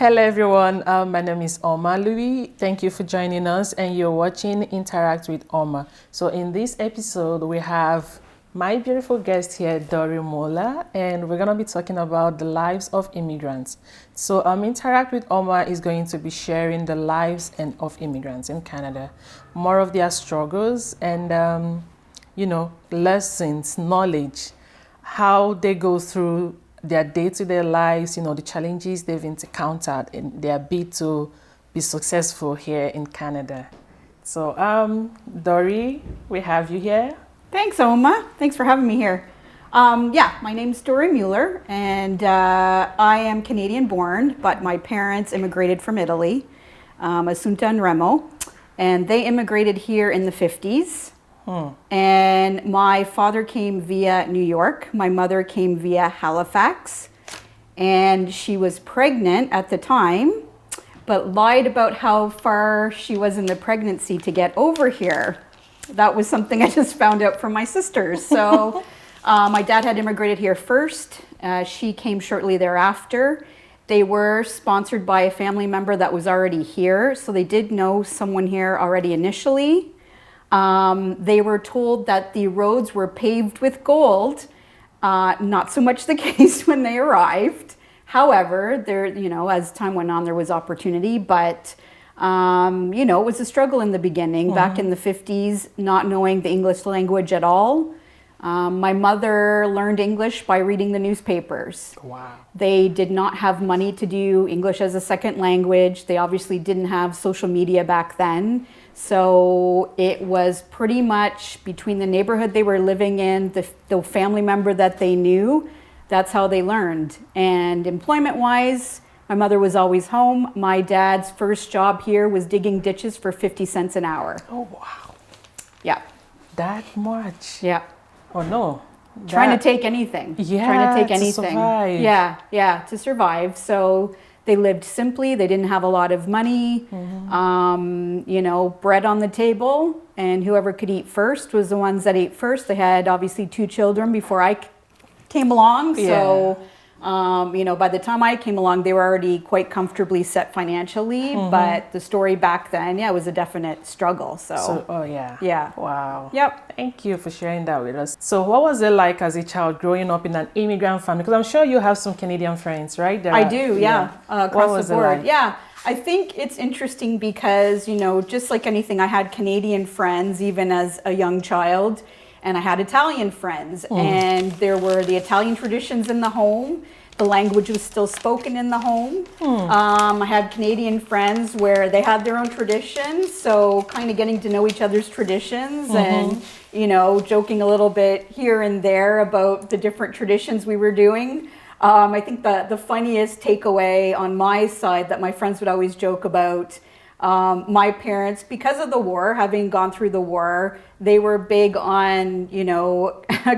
Hello everyone, my name is Oma Louis. Thank you for joining us and you're watching Interact with Oma. So in this episode we have my beautiful guest here, Dori Mueller, and we're going to be talking about the lives of immigrants. So Interact with Oma is going to be sharing the lives of immigrants in Canada, more of their struggles and lessons, knowledge, how they go through their day-to-day lives, the challenges they've encountered in their bid to be successful here in Canada. So, Dori, we have you here. Thanks, Oma. Thanks for having me here. My name's Dori Mueller, and I am Canadian-born, but my parents immigrated from Italy, Assunta and Remo, and they immigrated here in the 50s. And my father came via New York. My mother came via Halifax. And she was pregnant at the time, but lied about how far she was in the pregnancy to get over here. That was something I just found out from my sisters. So my dad had immigrated here first. She came shortly thereafter. They were sponsored by a family member that was already here. So they did know someone here already initially. They were told that the roads were paved with gold, not so much the case when they arrived. However, there, as time went on, there was opportunity, but, it was a struggle in the beginning, back in the 50s, not knowing the English language at all. My mother learned English by reading the newspapers. Wow. They did not have money to do English as a second language. They obviously didn't have social media back then. So it was pretty much between the neighborhood they were living in, the family member that they knew, that's how they learned. And employment-wise, my mother was always home. My dad's first job here was digging ditches for 50 cents an hour. Oh, wow. Yeah. That much? Yeah. Oh, no. Trying to take anything. Yeah, trying to take anything. To survive. Yeah, to survive. So they lived simply. They didn't have a lot of money. Bread on the table, and whoever could eat first was the ones that ate first. They had obviously 2 children before I came along. So, by the time I came along, they were already quite comfortably set financially. But the story back then, it was a definite struggle. Yeah. Wow. Yep. Thank you for sharing that with us. So what was it like as a child growing up in an immigrant family? Because I'm sure you have some Canadian friends, right? I do, across the board. Like? Yeah. I think it's interesting because, just like anything, I had Canadian friends even as a young child, and I had Italian friends, and there were the Italian traditions in the home. The language was still spoken in the home. I had Canadian friends where they had their own traditions, so kind of getting to know each other's traditions and, joking a little bit here and there about the different traditions we were doing. I think the funniest takeaway on my side that my friends would always joke about, my parents, because of the war, having gone through the war, they were big on,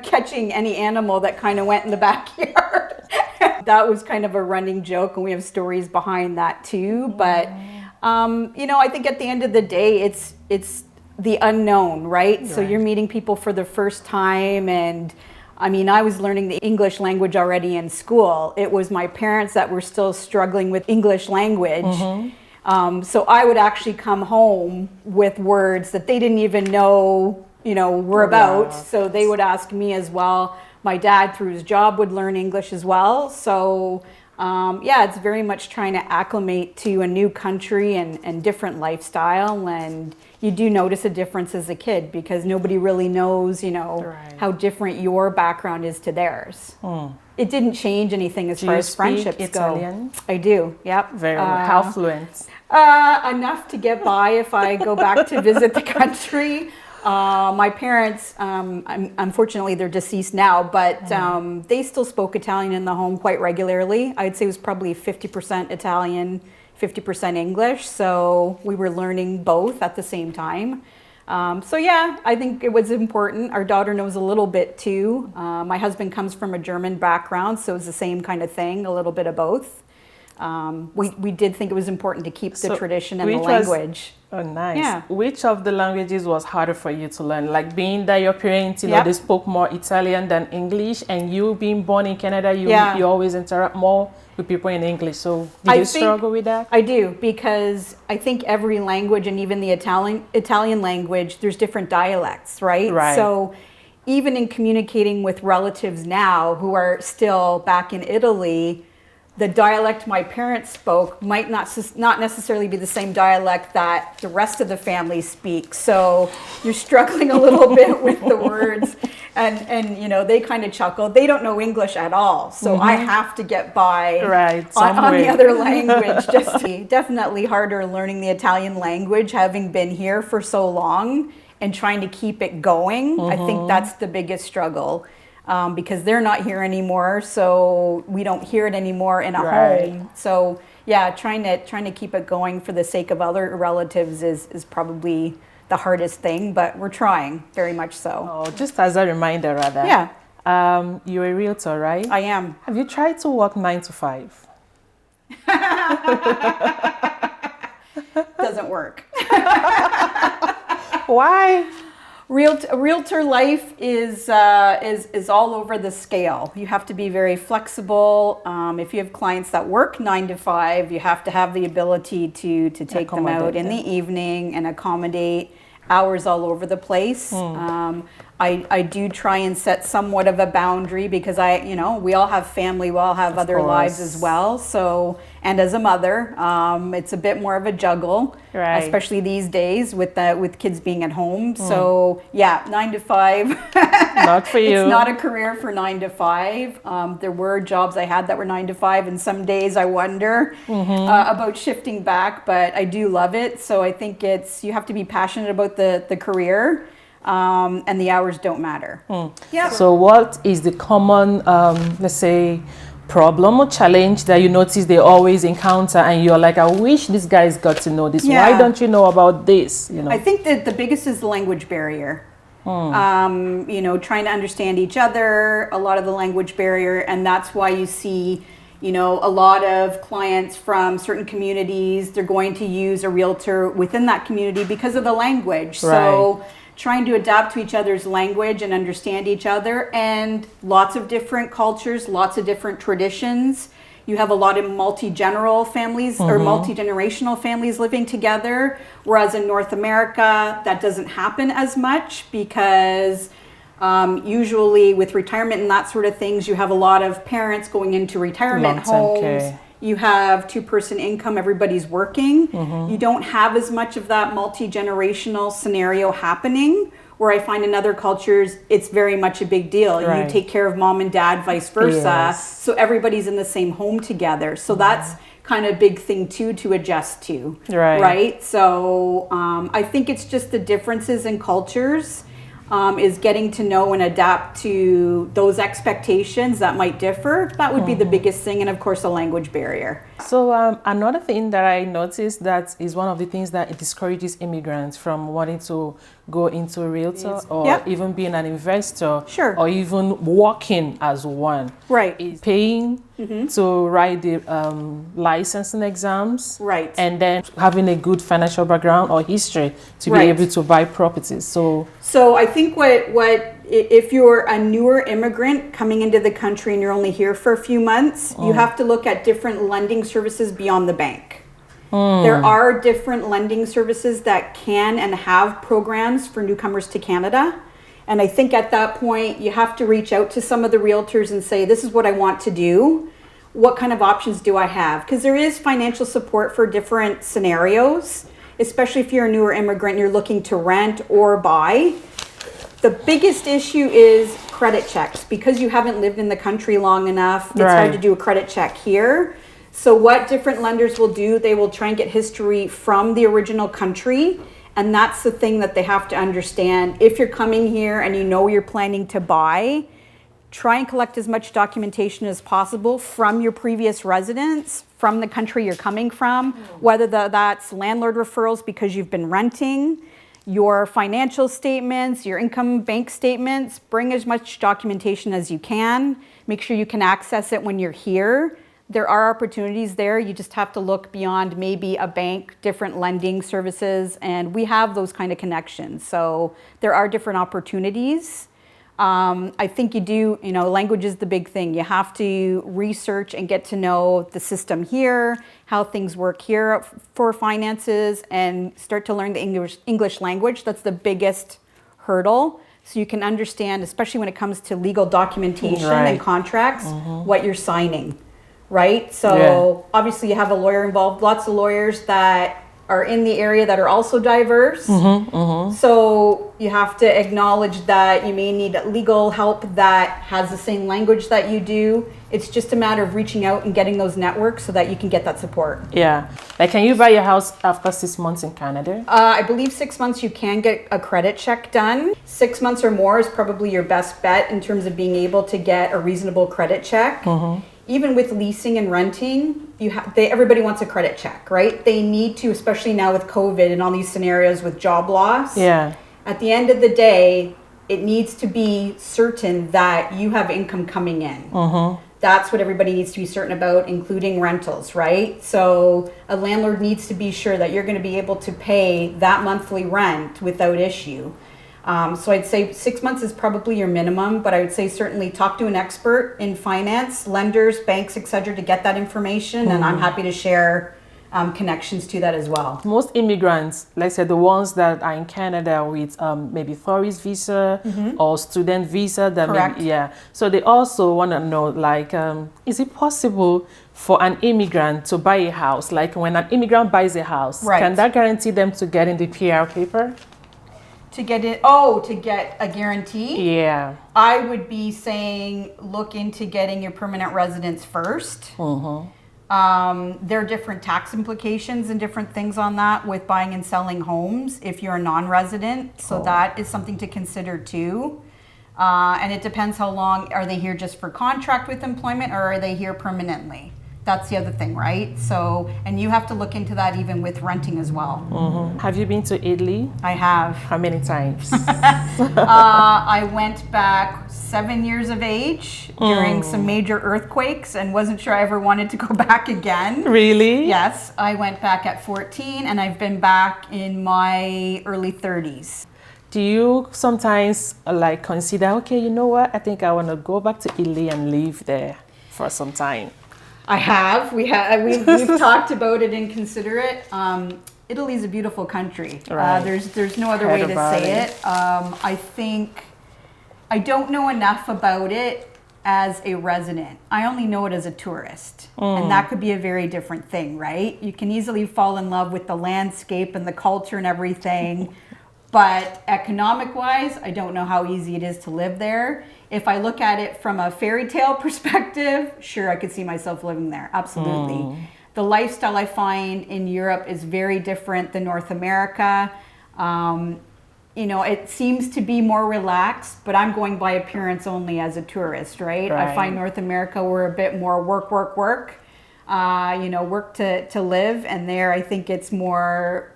catching any animal that kind of went in the backyard. That was kind of a running joke, and we have stories behind that too. But, I think at the end of the day, it's the unknown, right? So you're meeting people for the first time, and I was learning the English language already in school. It was my parents that were still struggling with English language. So I would actually come home with words that they didn't even know, were about. So they would ask me as well. My dad, through his job, would learn English as well. So it's very much trying to acclimate to a new country and different lifestyle. And you do notice a difference as a kid because nobody really knows, how different your background is to theirs. It didn't change anything as far as friendships Italian? go. I do, yep. Very well. How fluent? Enough to get by if I go back to visit the country. My parents, unfortunately, they're deceased now, but they still spoke Italian in the home quite regularly. I'd say it was probably 50% Italian, 50% English. So we were learning both at the same time. I think it was important. Our daughter knows a little bit too. My husband comes from a German background, so it's the same kind of thing, a little bit of both. we did think it was important to keep the tradition and the which language. Oh, nice. Yeah. Which of the languages was harder for you to learn? Like being that your parents, you know, Yep. they spoke more Italian than English, and you being born in Canada, you always interact more with people in English. So did you struggle with that? I do, because I think every language, and even the Italian language, there's different dialects, right? Right. So even in communicating with relatives now who are still back in Italy, the dialect my parents spoke might not necessarily be the same dialect that the rest of the family speaks. So you're struggling a little bit with the words, and you know, they kind of chuckle. They don't know English at all, so I have to get by on the other language. Definitely harder learning the Italian language, having been here for so long and trying to keep it going. I think that's the biggest struggle. Because they're not here anymore, so we don't hear it anymore in a home. So yeah, trying to keep it going for the sake of other relatives is probably the hardest thing, but we're trying very much so. Oh, just as a reminder, rather. Yeah. You're a realtor, right? I am. Have you tried to work 9 to 5? Doesn't work. Why? Realtor life is all over the scale. You have to be very flexible. If you have clients that work 9 to 5, you have to have the ability to take them out in the evening and accommodate hours all over the place. I do try and set somewhat of a boundary, because we all have family, we all have other lives as well. So, and as a mother, it's a bit more of a juggle, especially these days with kids being at home. So yeah, 9 to 5. Not for you. It's not a career for 9 to 5. There were jobs I had that were 9 to 5, and some days I wonder about shifting back, but I do love it. So I think you have to be passionate about the career. And the hours don't matter. Yeah. So what is the common, let's say, problem or challenge that you notice they always encounter, and you're like, I wish this guy's got to know this. Why don't you know about this? You know? I think that the biggest is the language barrier. Trying to understand each other, a lot of the language barrier, and that's why you see a lot of clients from certain communities, they're going to use a realtor within that community because of the language. So trying to adapt to each other's language and understand each other, and lots of different cultures, lots of different traditions. You have a lot of multi-generational families or multi-generational families living together, whereas in North America, that doesn't happen as much, because usually with retirement and that sort of things, you have a lot of parents going into retirement homes. You have 2-person income, everybody's working. You don't have as much of that multi-generational scenario happening, where I find in other cultures, it's very much a big deal. You take care of mom and dad, vice versa. So everybody's in the same home together. So that's kind of a big thing too to adjust to, right? So I think it's just the differences in cultures. Is getting to know and adapt to those expectations that might differ. That would be the biggest thing, and of course a language barrier. So another thing that I noticed that is one of the things that it discourages immigrants from wanting to go into a realtor or even being an investor or even working as one. Is paying to write the licensing exams, and then having a good financial background or history to be able to buy properties. So I think what if you're a newer immigrant coming into the country and you're only here for a few months, you have to look at different lending services beyond the bank. There are different lending services that can and have programs for newcomers to Canada. And I think at that point, you have to reach out to some of the realtors and say, this is what I want to do. What kind of options do I have? Because there is financial support for different scenarios, especially if you're a newer immigrant and you're looking to rent or buy. The biggest issue is credit checks. Because you haven't lived in the country long enough, it's hard to do a credit check here. So what different lenders will do, they will try and get history from the original country. And that's the thing that they have to understand. If you're coming here and you know you're planning to buy, try and collect as much documentation as possible from your previous residence, from the country you're coming from, whether that's landlord referrals because you've been renting, your financial statements, your income bank statements. Bring as much documentation as you can. Make sure you can access it when you're here. there are opportunities there. You just have to look beyond maybe a bank, different lending services, and we have those kind of connections. So there are different opportunities. I think language is the big thing. You have to research and get to know the system here, how things work here for finances, and start to learn the English language. That's the biggest hurdle. So you can understand, especially when it comes to legal documentation and contracts, what you're signing, right? So obviously you have a lawyer involved, lots of lawyers that are in the area that are also diverse. So you have to acknowledge that you may need legal help that has the same language that you do. It's just a matter of reaching out and getting those networks so that you can get that support. Yeah. Like, can you buy your house after 6 months in Canada? I believe 6 months you can get a credit check done. 6 months or more is probably your best bet in terms of being able to get a reasonable credit check. Even with leasing and renting, everybody wants a credit check, right? They need to, especially now with COVID and all these scenarios with job loss. Yeah. At the end of the day, it needs to be certain that you have income coming in. That's what everybody needs to be certain about, including rentals, right? So a landlord needs to be sure that you're going to be able to pay that monthly rent without issue. So I'd say 6 months is probably your minimum, but I would say certainly talk to an expert in finance, lenders, banks, etc., to get that information. And I'm happy to share connections to that as well. Most immigrants, let's say the ones that are in Canada with maybe tourist visa or student visa, that Correct. So they also want to know, like, is it possible for an immigrant to buy a house? Like, when an immigrant buys a house, can that guarantee them to get in the PR paper? To get a guarantee? Yeah. I would be saying look into getting your permanent residence first. There are different tax implications and different things on that with buying and selling homes if you're a non-resident. So that is something to consider too. And it depends how long, are they here just for contract with employment or are they here permanently? That's the other thing, right? So, and you have to look into that even with renting as well. Have you been to Italy? I have. How many times? I went back 7 years of age during some major earthquakes and wasn't sure I ever wanted to go back again. Really? Yes, I went back at 14 and I've been back in my early 30s. Do you sometimes like consider, okay, you know what? I think I want to go back to Italy and live there for some time. I have. We've talked about it and consider it. Italy is a beautiful country. Right. There's no other way to say it. I think I don't know enough about it as a resident. I only know it as a tourist, and that could be a very different thing, right? You can easily fall in love with the landscape and the culture and everything. But economic-wise, I don't know how easy it is to live there. If I look at it from a fairy tale perspective, sure, I could see myself living there. Absolutely. The lifestyle I find in Europe is very different than North America. It seems to be more relaxed, but I'm going by appearance only as a tourist, right? I find North America, we're a bit more work. Work to live. And there, I think it's more...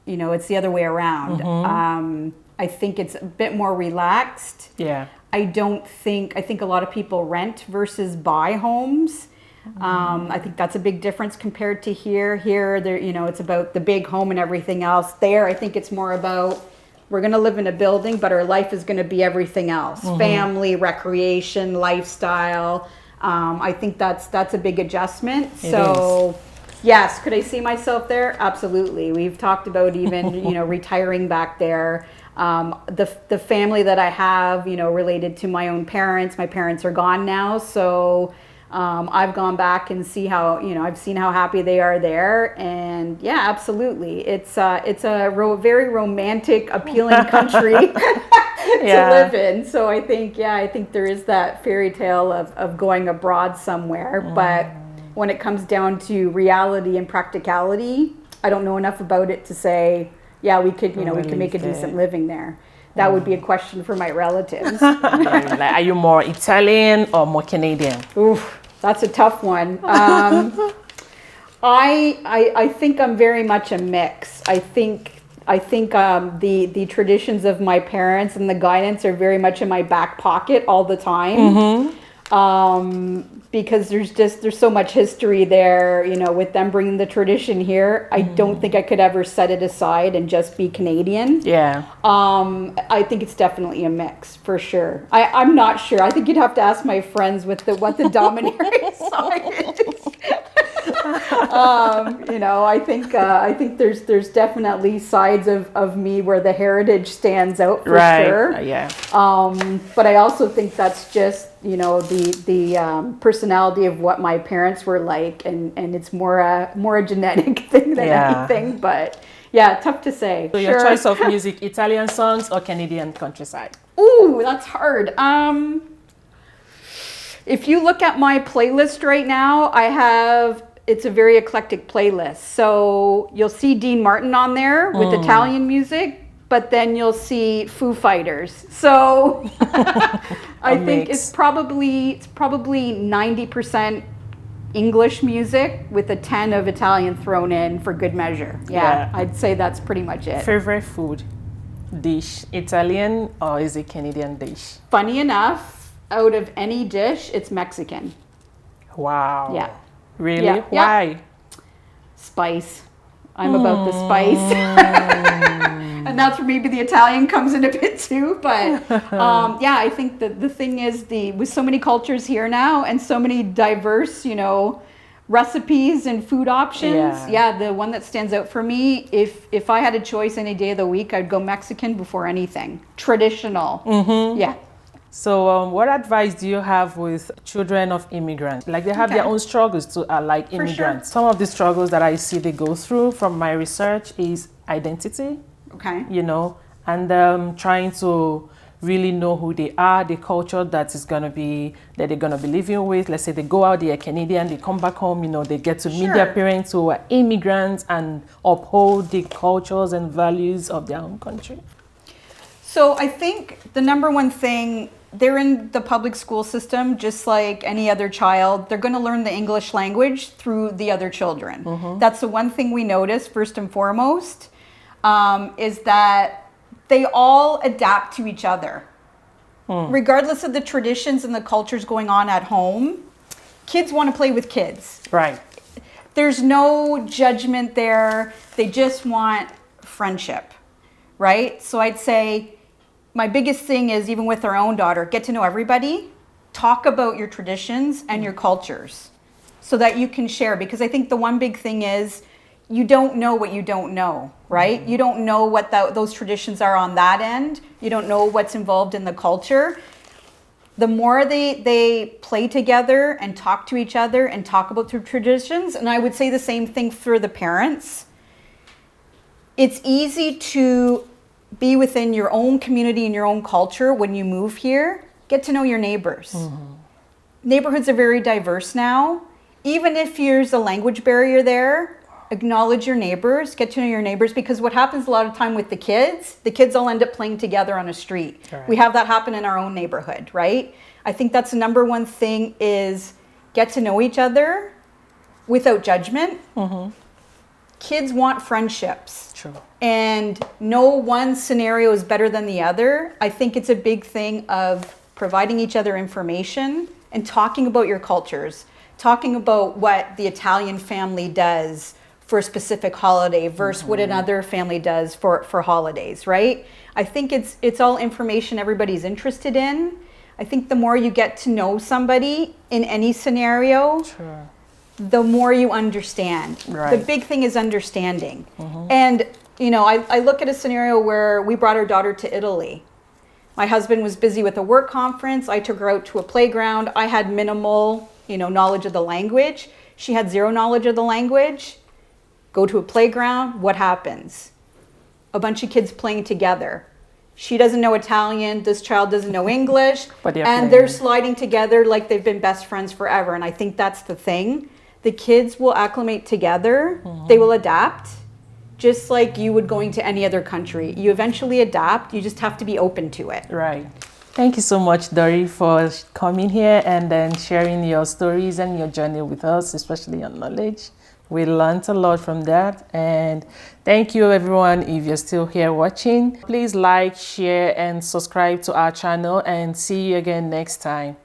it's the other way around. I think it's a bit more relaxed. Yeah. I think a lot of people rent versus buy homes. I think that's a big difference compared to here. Here, there, it's about the big home and everything else. There, I think it's more about we're going to live in a building, but our life is going to be everything else. Family, recreation, lifestyle. I think that's a big adjustment. It is. Yes, could I see myself there? Absolutely. We've talked about even, retiring back there. The family that I have, related to my own parents. My parents are gone now, so I've gone back and see how, I've seen how happy they are there. And yeah, absolutely. It's a very romantic, appealing country to live in. So I think there is that fairy tale of going abroad somewhere, but when it comes down to reality and practicality, I don't know enough about it to say, yeah, we could make a decent living there. That would be a question for my relatives. Are you more Italian or more Canadian? Oof, that's a tough one. I think I'm very much a mix. I think the traditions of my parents and the guidance are very much in my back pocket all the time. because there's so much history there, you know, with them bringing the tradition here. I don't think I could ever set it aside and just be Canadian. Yeah. I think it's definitely a mix for sure. I'm not sure. I think you'd have to ask my friends what the domineering side is. You know, I think there's definitely sides of me where the heritage stands out for sure. Yeah. But I also think that's just, you know, the personality of what my parents were like, and it's more a genetic thing than anything. But yeah, tough to say. So your choice of music: Italian songs or Canadian countryside? Ooh, that's hard. If you look at my playlist right now, it's a very eclectic playlist. So you'll see Dean Martin on there with Italian music, but then you'll see Foo Fighters. So I think it's probably 90% English music with a 10 of Italian thrown in for good measure. Yeah, I'd say that's pretty much it. Favorite food dish, Italian or is it Canadian dish? Funny enough, out of any dish, it's Mexican. Wow. Yeah. Really? Yeah. Why? Spice. I'm about the spice. And that's where maybe the Italian comes in a bit too. But yeah, I think that the thing is, with so many cultures here now and so many diverse, you know, recipes and food options, the one that stands out for me, if I had a choice any day of the week, I'd go Mexican before anything. Traditional. Yeah. So what advice do you have with children of immigrants? Like they have their own struggles too, like immigrants. Some of the struggles that I see they go through from my research is identity. Okay. You know, and trying to really know who they are, the culture that they're gonna be living with. Let's say they go out, they are Canadian, they come back home, you know, they get to meet their parents who are immigrants and uphold the cultures and values of their own country. So I think the number one thing, they're in the public school system just like any other child. They're going to learn the English language through the other children. That's the one thing we notice first and foremost, is that they all adapt to each other. Regardless of the traditions and the cultures going on at home, kids want to play with kids. Right. There's no judgment there. They just want friendship, right? So I'd say my biggest thing is, even with our own daughter, get to know everybody, talk about your traditions and your cultures so that you can share. Because I think the one big thing is you don't know what you don't know, right? You don't know what those traditions are on that end. You don't know what's involved in the culture. The more they play together and talk to each other and talk about their traditions, and I would say the same thing for the parents, it's easy to be within your own community and your own culture when you move here. Get to know your neighbors. Neighborhoods are very diverse now. Even if there's a language barrier there, acknowledge your neighbors, get to know your neighbors, because what happens a lot of time with the kids all end up playing together on a street. Right. We have that happen in our own neighborhood, right? I think that's the number one thing, is get to know each other without judgment. Kids want friendships. True. And no one scenario is better than the other. I think it's a big thing of providing each other information and talking about your cultures, talking about what the Italian family does for a specific holiday versus what another family does for holidays, right? I think it's all information everybody's interested in. I think the more you get to know somebody in any scenario, the more you understand. Right. The big thing is understanding. And, you know, I look at a scenario where we brought our daughter to Italy. My husband was busy with a work conference. I took her out to a playground. I had minimal, you know, knowledge of the language. She had zero knowledge of the language. Go to a playground, what happens? A bunch of kids playing together. She doesn't know Italian, this child doesn't know English, and they're sliding together like they've been best friends forever. And I think that's the thing. The kids will acclimate together, they will adapt, just like you would going to any other country. You eventually adapt, you just have to be open to it. Right. Thank you so much, Dori, for coming here and then sharing your stories and your journey with us, especially your knowledge. We learned a lot from that. And thank you, everyone. If you're still here watching, please like, share, and subscribe to our channel, and see you again next time.